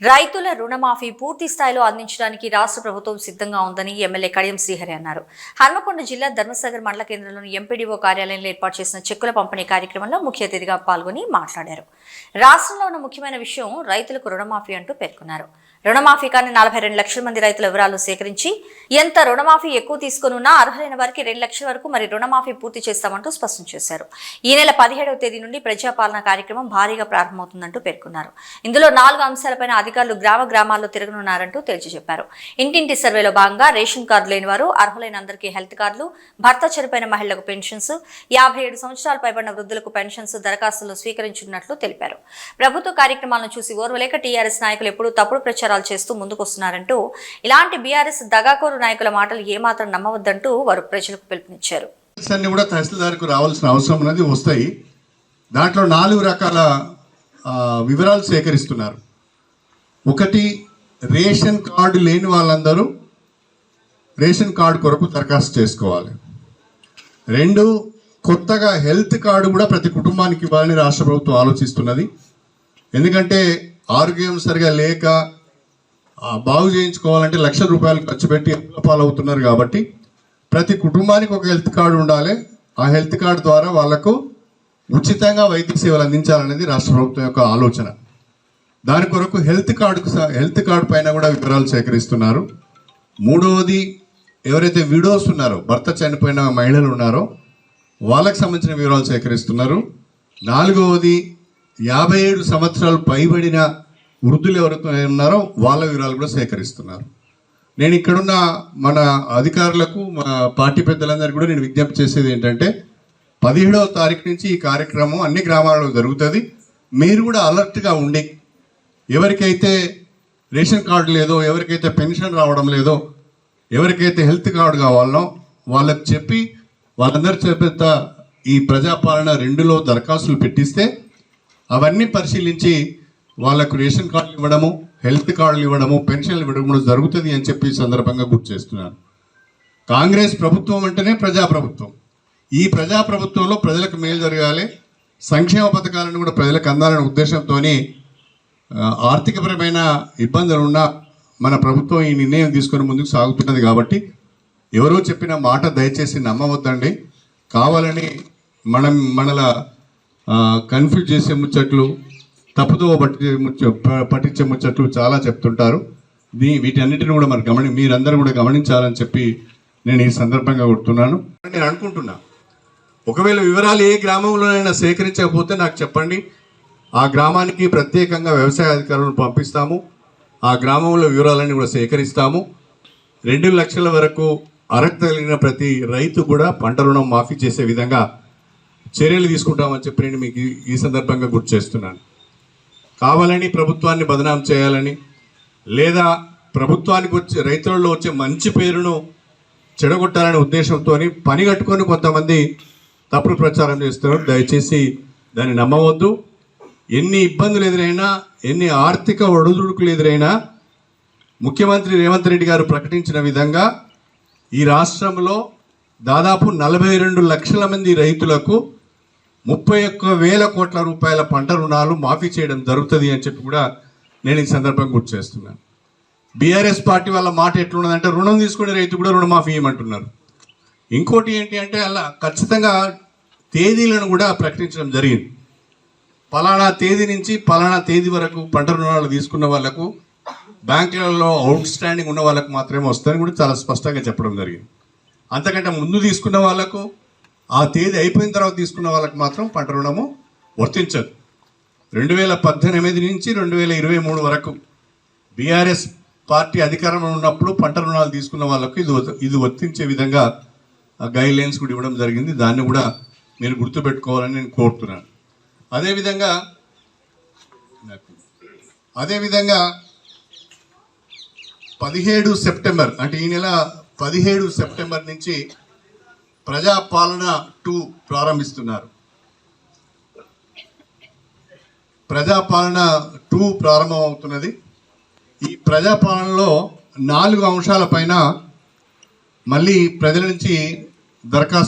రైతుల రుణమాఫీ పూర్తి స్థాయిలో అందించడానికి రాష్ట్ర ప్రభుత్వం సిద్ధంగా ఉందని ఎమ్మెల్యే కడియం శ్రీహరి అన్నారు. హన్మకొండ జిల్లా ధర్మసాగర్ మండల కేంద్రంలోని ఎంపీడీఓ కార్యాలయంలో ఏర్పాటు చేసిన చెక్కుల పంపిణీ కార్యక్రమంలో ముఖ్య అతిథిగా పాల్గొని మాట్లాడారు. రాష్ట్రంలో ఉన్న ముఖ్యమైన విషయం రైతులకు రుణమాఫీ అంటూ పేర్కొన్నారు. రుణమాఫీ కానీ 42 లక్షల మంది రైతుల వివరాలు సేకరించి ఎంత రుణమాఫీ ఎక్కువ తీసుకున్నా అర్హులైన వారికి 2 లక్షల వరకు మరి రుణమాఫీ పూర్తి చేస్తామంటూ స్పష్టం చేశారు. ఈ నెల 17వ తేదీ నుండి ప్రజాపాలన కార్యక్రమం భారీగా ప్రారంభమవుతుందంటూ పేర్కొన్నారు. ఇందులో 4 అంశాలపైన అధికారులు గ్రామాల్లో తిరగనున్నారంటూ తేల్చి చెప్పారు. ఇంటింటి సర్వేలో భాగంగా రేషన్ కార్డు లేని వారు, అర్హులైన అందరికీ హెల్త్ కార్డులు, భర్త చనిపోయిన మహిళలకు పెన్షన్స్, 57 సంవత్సరాలు పైబడిన వృద్ధులకు పెన్షన్స్ దరఖాస్తులు స్వీకరించనున్నట్లు తెలిపారు. ప్రభుత్వ కార్యక్రమాలను చూసి ఓర్వలేక టీఆర్ఎస్ నాయకులు ఎప్పుడూ తప్పుడు ప్రచారాలు చేస్తూ ముందుకొస్తున్నారంటూ, ఇలాంటి బీఆర్ఎస్ దగాకోరు నాయకుల మాటలు ఏమాత్రం నమ్మవద్దంటూ వారు ప్రజలకు పిలుపునిచ్చారు. అన్ని కూడా తహసీల్దార్కు రావాల్సిన అవసరం అనేది వస్తాయి. దాంట్లో 4 రకాల వివరాలు సేకరిస్తున్నారు. ఒకటి, రేషన్ కార్డు లేని వాళ్ళందరూ రేషన్ కార్డు కొరకు దరఖాస్తు చేసుకోవాలి. 2, కొత్తగా హెల్త్ కార్డు కూడా ప్రతి కుటుంబానికి ఇవ్వాలని రాష్ట్ర ప్రభుత్వం ఆలోచిస్తున్నది. ఎందుకంటే ఆరోగ్యం సరిగా లేక బాగు చేయించుకోవాలంటే లక్షల రూపాయలు ఖర్చు పెట్టి పాలవుతున్నారు. కాబట్టి ప్రతి కుటుంబానికి ఒక హెల్త్ కార్డు ఉండాలి. ఆ హెల్త్ కార్డు ద్వారా వాళ్లకు ఉచితంగా వైద్య సేవలు అందించాలనేది రాష్ట్ర ప్రభుత్వం యొక్క ఆలోచన. దాని కొరకు హెల్త్ కార్డు పైన కూడా వివరాలు సేకరిస్తున్నారు. 3వది, ఎవరైతే విడోస్ ఉన్నారో, భర్త చనిపోయిన మహిళలు ఉన్నారో వాళ్ళకి సంబంధించిన వివరాలు సేకరిస్తున్నారు. 4వది, 57 సంవత్సరాలు పైబడిన వృద్ధులు ఎవరైతే ఉన్నారో వాళ్ళ వివరాలు కూడా సేకరిస్తున్నారు. నేను ఇక్కడున్న మన అధికారులకు, మా పార్టీ పెద్దలందరికీ కూడా నేను విజ్ఞప్తి చేసేది ఏంటంటే, 17వ తారీఖు నుంచి ఈ కార్యక్రమం అన్ని గ్రామాలలో జరుగుతుంది. మీరు కూడా అలర్ట్గా ఉండి, ఎవరికైతే రేషన్ కార్డు లేదో, ఎవరికైతే పెన్షన్ రావడం లేదో, ఎవరికైతే హెల్త్ కార్డు కావాలనో వాళ్ళకి చెప్పి వాళ్ళందరి చేత ఈ ప్రజాపాలన 2లో దరఖాస్తులు పెట్టిస్తే అవన్నీ పరిశీలించి వాళ్ళకు రేషన్ కార్డులు ఇవ్వడము, హెల్త్ కార్డులు ఇవ్వడము, పెన్షన్లు ఇవ్వడం కూడా జరుగుతుంది అని చెప్పి సందర్భంగా గుర్తు చేస్తున్నాను. కాంగ్రెస్ ప్రభుత్వం అంటేనే ప్రజాప్రభుత్వం. ఈ ప్రజాప్రభుత్వంలో ప్రజలకు మేలు జరగాలి, సంక్షేమ పథకాలను కూడా ప్రజలకు అందాలనే ఉద్దేశంతో ఆర్థికపరమైన ఇబ్బందులు ఉన్న మన ప్రభుత్వం ఈ నిర్ణయం తీసుకొని ముందుకు సాగుతున్నది. కాబట్టి ఎవరో చెప్పిన మాట దయచేసి నమ్మవద్దండి. కావాలని మనలా కన్ఫ్యూజ్ చేసే ముచ్చట్లు, తప్పుదో పట్టించే ముచ్చట్లు చాలా చెప్తుంటారు. వీటన్నిటిని కూడా మీరందరూ కూడా గమనించాలని చెప్పి నేను ఈ సందర్భంగా కొడుతున్నాను. నేను అనుకుంటున్నా, ఒకవేళ వివరాలు ఏ గ్రామంలోనైనా సేకరించకపోతే నాకు చెప్పండి. ఆ గ్రామానికి ప్రత్యేకంగా వ్యవసాయ అధికారులను పంపిస్తాము. ఆ గ్రామంలో వివరాలన్నీ కూడా సేకరిస్తాము. 2 లక్షల వరకు అర్హత కలిగిన ప్రతి రైతు కూడా పంట రుణం మాఫీ చేసే విధంగా చర్యలు తీసుకుంటామని చెప్పి నేను మీకు ఈ సందర్భంగా గుర్తు చేస్తున్నాను. కావాలని ప్రభుత్వాన్ని బదనాం చేయాలని, లేదా ప్రభుత్వానికి వచ్చే రైతులలో వచ్చే మంచి పేరును చెడగొట్టాలనే ఉద్దేశంతో పని కట్టుకొని కొంతమంది తప్పుడు ప్రచారం చేస్తున్నారు. దయచేసి దాన్ని నమ్మవద్దు. ఎన్ని ఇబ్బందులు ఎదురైనా, ఎన్ని ఆర్థిక ఒడిదుడుకులు ఎదురైనా ముఖ్యమంత్రి రేవంత్ రెడ్డి గారు ప్రకటించిన విధంగా ఈ రాష్ట్రంలో దాదాపు 42 లక్షల మంది రైతులకు 31,000 కోట్ల రూపాయల పంట రుణాలు మాఫీ చేయడం జరుగుతుంది అని చెప్పి కూడా నేను ఈ సందర్భంగా గుర్తు చేస్తున్నాను. బీఆర్ఎస్ పార్టీ వాళ్ళ మాట ఎట్లున్నదంటే, రుణం తీసుకునే రైతు కూడా రుణమాఫీ ఇవ్వమంటున్నారు. ఇంకోటి ఏంటి అంటే, అలా ఖచ్చితంగా తేదీలను కూడా ప్రకటించడం జరిగింది. పలానా తేదీ నుంచి పలానా తేదీ వరకు పంట రుణాలు తీసుకున్న వాళ్ళకు, బ్యాంకులలో అవుట్ స్టాండింగ్ ఉన్న వాళ్ళకు మాత్రమే వస్తుందని కూడా చాలా స్పష్టంగా చెప్పడం జరిగింది. అంతకంటే ముందు తీసుకున్న వాళ్ళకు, ఆ తేదీ అయిపోయిన తర్వాత తీసుకున్న వాళ్ళకు మాత్రం పంట రుణము వర్తించదు. 2018 నుంచి 2023 వరకు బీఆర్ఎస్ పార్టీ అధికారంలో ఉన్నప్పుడు పంట రుణాలు తీసుకున్న వాళ్ళకు ఇది వర్తించే విధంగా గైడ్లైన్స్ కూడా ఇవ్వడం జరిగింది. దాన్ని కూడా మీరు గుర్తుపెట్టుకోవాలని నేను కోరుతున్నాను. అదేవిధంగా 17 సెప్టెంబర్ అంటే ఈ నెల 17 సెప్టెంబర్ నుంచి ప్రజాపాలన 2 ప్రారంభిస్తున్నారు. ప్రజాపాలన 2 ప్రారంభం అవుతున్నది. ఈ ప్రజాపాలనలో 4 అంశాల పైన మళ్ళీ ప్రజల నుంచి దరఖాస్తు